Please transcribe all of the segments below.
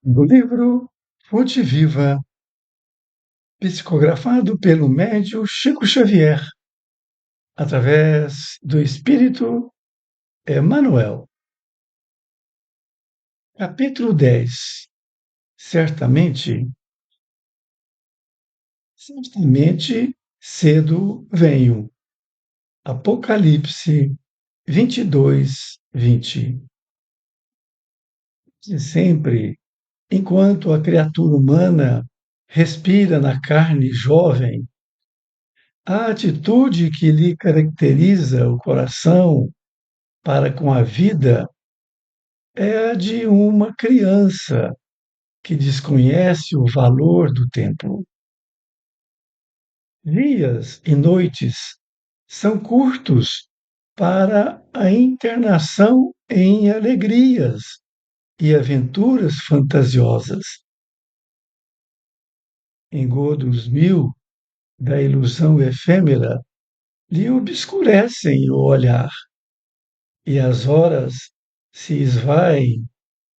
Do livro Fonte Viva, psicografado pelo médium Chico Xavier, através do Espírito Emmanuel. Capítulo 10. Certamente cedo venho. Apocalipse 22:20. E sempre, enquanto a criatura humana respira na carne jovem, a atitude que lhe caracteriza o coração para com a vida é a de uma criança que desconhece o valor do tempo. Dias e noites são curtos para a internação em alegrias e aventuras fantasiosas. Engodos mil da ilusão efêmera lhe obscurecem o olhar, e as horas se esvaem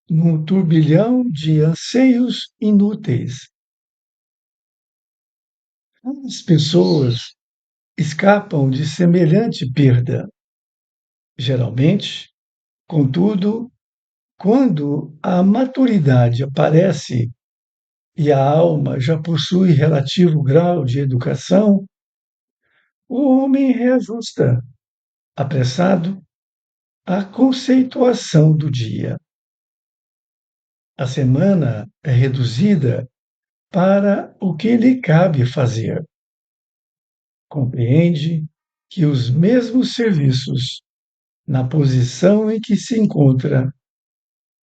num turbilhão de anseios inúteis. As pessoas escapam de semelhante perda. Geralmente, contudo, quando a maturidade aparece e a alma já possui relativo grau de educação, o homem reajusta, apressado, a conceituação do dia. A semana é reduzida para o que lhe cabe fazer. Compreende que os mesmos serviços, na posição em que se encontra,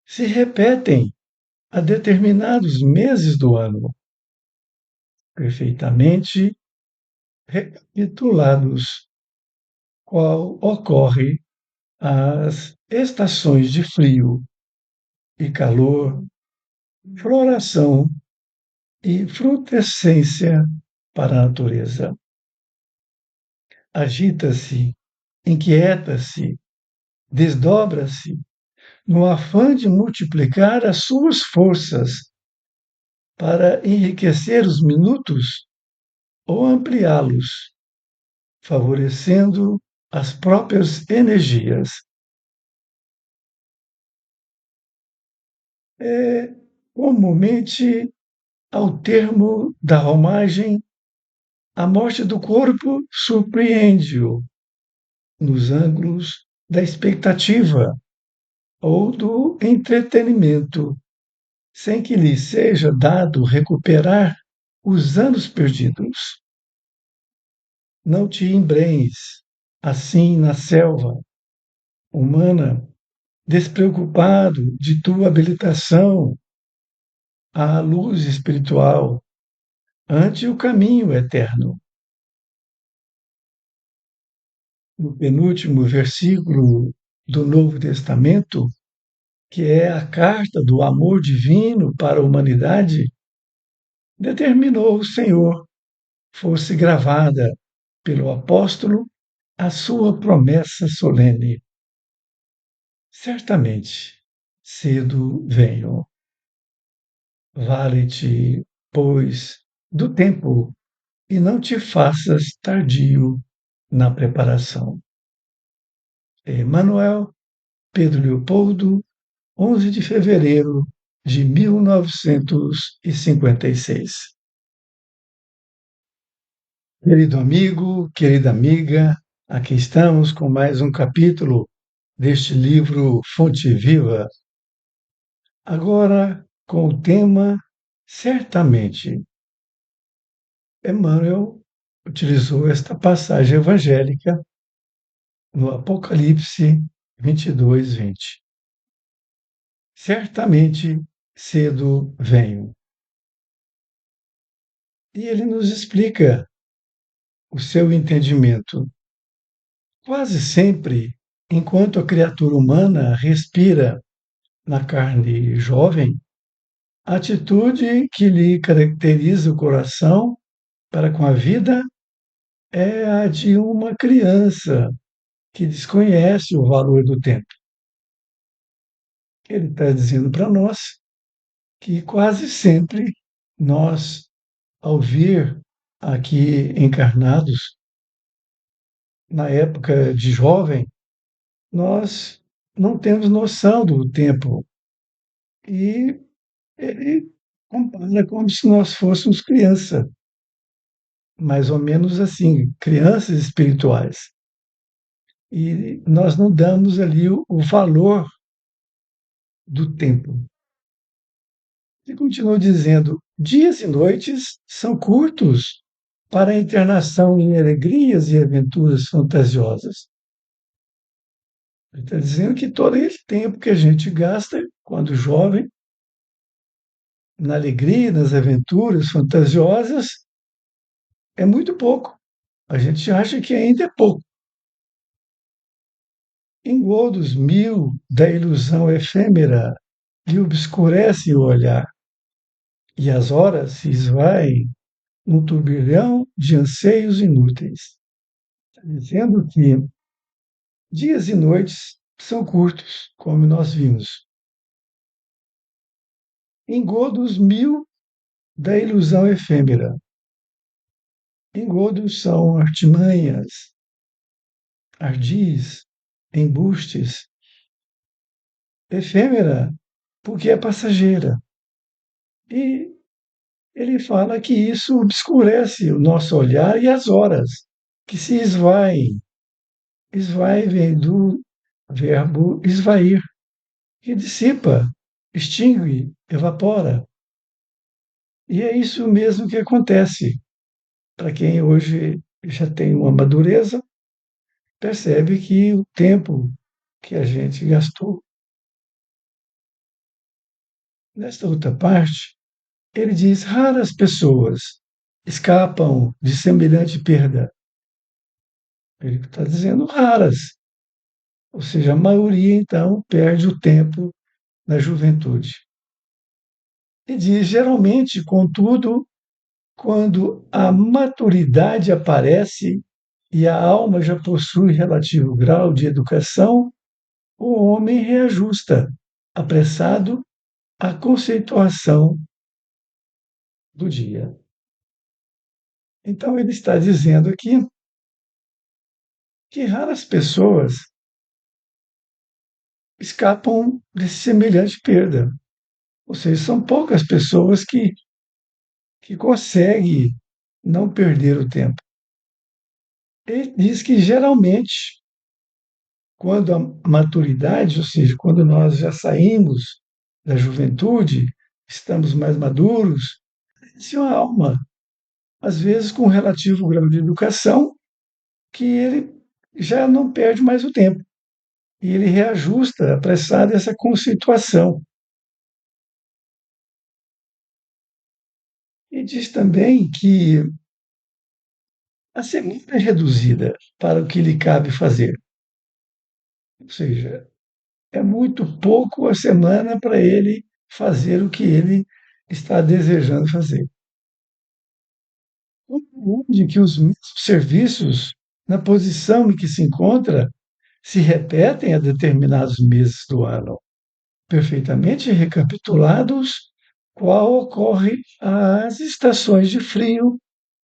se repetem a determinados meses do ano, perfeitamente recapitulados, qual ocorre às estações de frio e calor, floração e frutescência para a natureza. Agita-se, inquieta-se, desdobra-se, no afã de multiplicar as suas forças para enriquecer os minutos ou ampliá-los, favorecendo as próprias energias. Comumente, ao termo da romagem, a morte do corpo surpreende-o nos ângulos da expectativa ou do entretenimento, sem que lhe seja dado recuperar os anos perdidos. Não te embrenhes, assim na selva humana, despreocupado de tua habilitação à luz espiritual ante o caminho eterno. No penúltimo versículo do Novo Testamento, que é a carta do amor divino para a humanidade, determinou o Senhor fosse gravada pelo apóstolo a sua promessa solene. Certamente, cedo venho. Vale-te, pois, do tempo e não te faças tardio na preparação. Emmanuel, Pedro Leopoldo, 11 de fevereiro de 1956. Querido amigo, querida amiga, aqui estamos com mais um capítulo deste livro Fonte Viva. Agora com o tema Certamente. Emmanuel utilizou esta passagem evangélica no Apocalipse 22:20. Certamente cedo venho. E ele nos explica o seu entendimento. Quase sempre, enquanto a criatura humana respira na carne jovem, a atitude que lhe caracteriza o coração para com a vida é a de uma criança que desconhece o valor do tempo. Ele está dizendo para nós que quase sempre nós, ao vir aqui encarnados, na época de jovem, nós não temos noção do tempo e ele compara como se nós fôssemos criança, mais ou menos assim, crianças espirituais. E nós não damos ali o valor do tempo. E continuou dizendo: dias e noites são curtos para a internação em alegrias e aventuras fantasiosas. Ele está dizendo que todo esse tempo que a gente gasta, quando jovem, na alegria, nas aventuras fantasiosas, é muito pouco. A gente acha que ainda é pouco. Engodos mil da ilusão efêmera lhe obscurece o olhar, e as horas se esvaem num turbilhão de anseios inúteis. Está dizendo que dias e noites são curtos, como nós vimos. Engodos mil da ilusão efêmera. Engodos são artimanhas, ardis, embustes. Efêmera, porque é passageira. E ele fala que isso obscurece o nosso olhar e as horas, que se esvaem. Esvai vem do verbo esvair, que dissipa, extingue, evapora. E é isso mesmo que acontece. Para quem hoje já tem uma madureza, percebe que o tempo que a gente gastou. Nesta outra parte, ele diz: raras pessoas escapam de semelhante perda. Ele está dizendo raras, ou seja, a maioria então perde o tempo na juventude. E diz: geralmente, contudo, quando a maturidade aparece e a alma já possui relativo grau de educação, o homem reajusta, apressado, a conceituação do dia. Então, ele está dizendo aqui que raras pessoas escapam de semelhante perda. Ou seja, são poucas pessoas que conseguem não perder o tempo. Ele diz que, geralmente, quando a maturidade, ou seja, quando nós já saímos da juventude, estamos mais maduros, se uma alma, às vezes com relativo grau de educação, que ele já não perde mais o tempo. E ele reajusta, apressado, essa conceituação. E diz também que a semana é reduzida para o que lhe cabe fazer. Ou seja, é muito pouco a semana para ele fazer o que ele está desejando fazer. De que os mesmos serviços, na posição em que se encontra, se repetem a determinados meses do ano, perfeitamente recapitulados, qual ocorre às estações de frio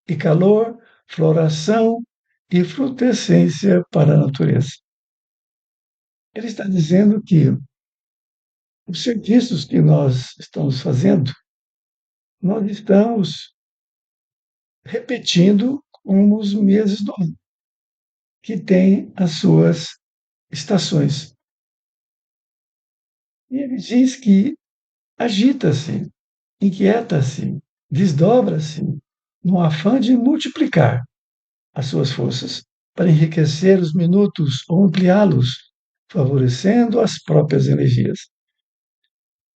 e calor, floração e frutescência para a natureza. Ele está dizendo que os serviços que nós estamos fazendo, nós estamos repetindo como os meses do ano, que têm as suas estações. E ele diz que agita-se, inquieta-se, desdobra-se, no afã de multiplicar as suas forças para enriquecer os minutos ou ampliá-los, favorecendo as próprias energias.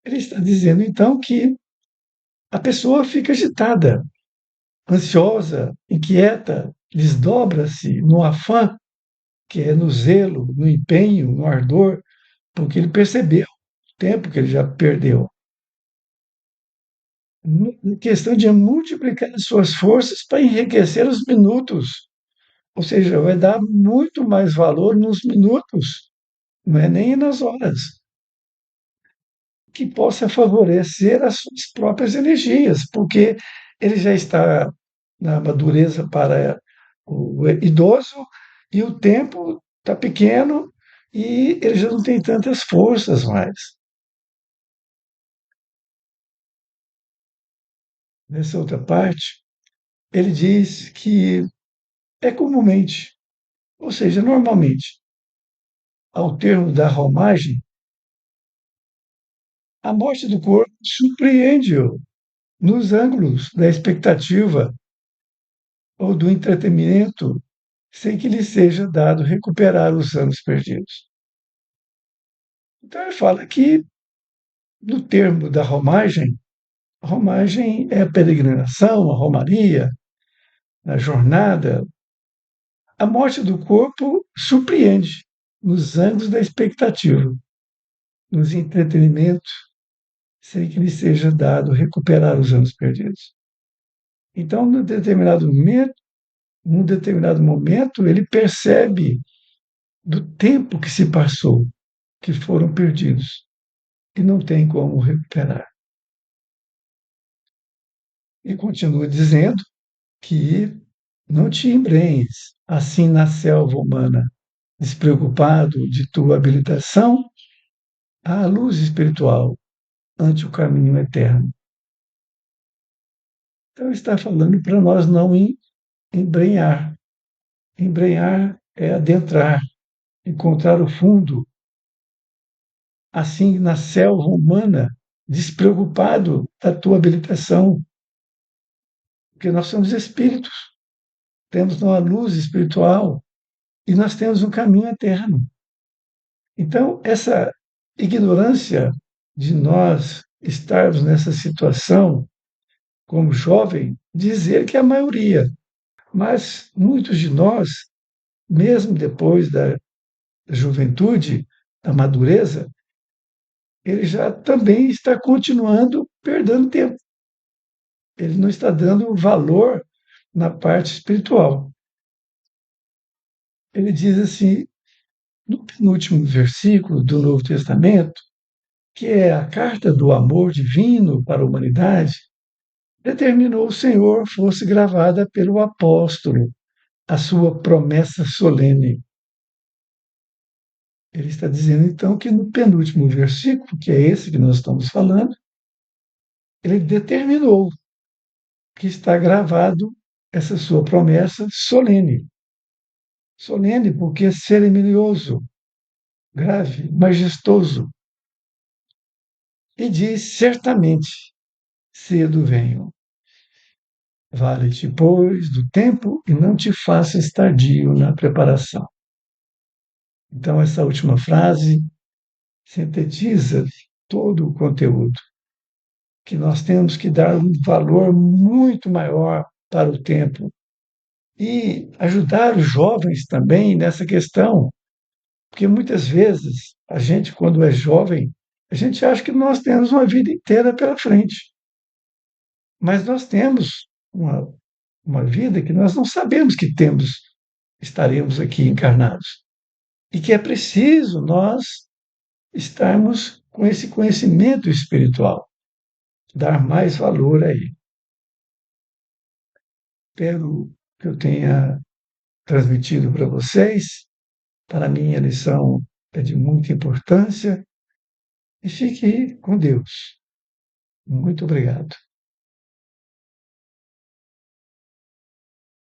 Ele está dizendo, então, que a pessoa fica agitada, ansiosa, inquieta, desdobra-se no afã, que é no zelo, no empenho, no ardor, porque ele percebeu o tempo que ele já perdeu. Em questão de multiplicar as suas forças para enriquecer os minutos. Ou seja, vai dar muito mais valor nos minutos, não é nem nas horas. que possa favorecer as suas próprias energias, porque ele já está na madureza para o idoso e o tempo está pequeno e ele já não tem tantas forças mais. Nessa outra parte, ele diz que é comumente, ou seja, normalmente, ao termo da romagem, a morte do corpo surpreende-o nos ângulos da expectativa ou do entretenimento, sem que lhe seja dado recuperar os anos perdidos. Então ele fala que, no termo da romagem, a romagem é a peregrinação, a romaria, a jornada. A morte do corpo surpreende nos ângulos da expectativa, nos entretenimentos, sem que lhe seja dado recuperar os anos perdidos. Então, num determinado momento, ele percebe do tempo que se passou, que foram perdidos, e não tem como recuperar. E continua dizendo que não te embrenhes assim na selva humana, despreocupado de tua habilitação à luz espiritual ante o caminho eterno. Então está falando para nós não embrenhar. Embrenhar é adentrar, encontrar o fundo, assim na selva humana, despreocupado da tua habilitação, porque nós somos espíritos, temos uma luz espiritual e nós temos um caminho eterno. Então, essa ignorância de nós estarmos nessa situação como jovem, dizer que é a maioria, mas muitos de nós, mesmo depois da juventude, da madureza, ele já também está continuando perdendo tempo. Ele não está dando valor na parte espiritual. Ele diz assim, no penúltimo versículo do Novo Testamento, que é a carta do amor divino para a humanidade, determinou o Senhor fosse gravada pelo apóstolo a sua promessa solene. Ele está dizendo então que no penúltimo versículo, que é esse que nós estamos falando, ele determinou que está gravado essa sua promessa solene. Solene porque é cerimonioso, grave, majestoso. E diz: certamente, cedo venho. Vale-te, pois, do tempo e não te faças tardio na preparação. Então, essa última frase sintetiza todo o conteúdo, que nós temos que dar um valor muito maior para o tempo e ajudar os jovens também nessa questão, porque muitas vezes a gente, quando é jovem, a gente acha que nós temos uma vida inteira pela frente, mas nós temos uma vida que nós não sabemos que temos, estaremos aqui encarnados, e que é preciso nós estarmos com esse conhecimento espiritual, dar mais valor a ele. Espero que eu tenha transmitido para vocês. Para mim, a lição é de muita importância e fique com Deus. Muito obrigado.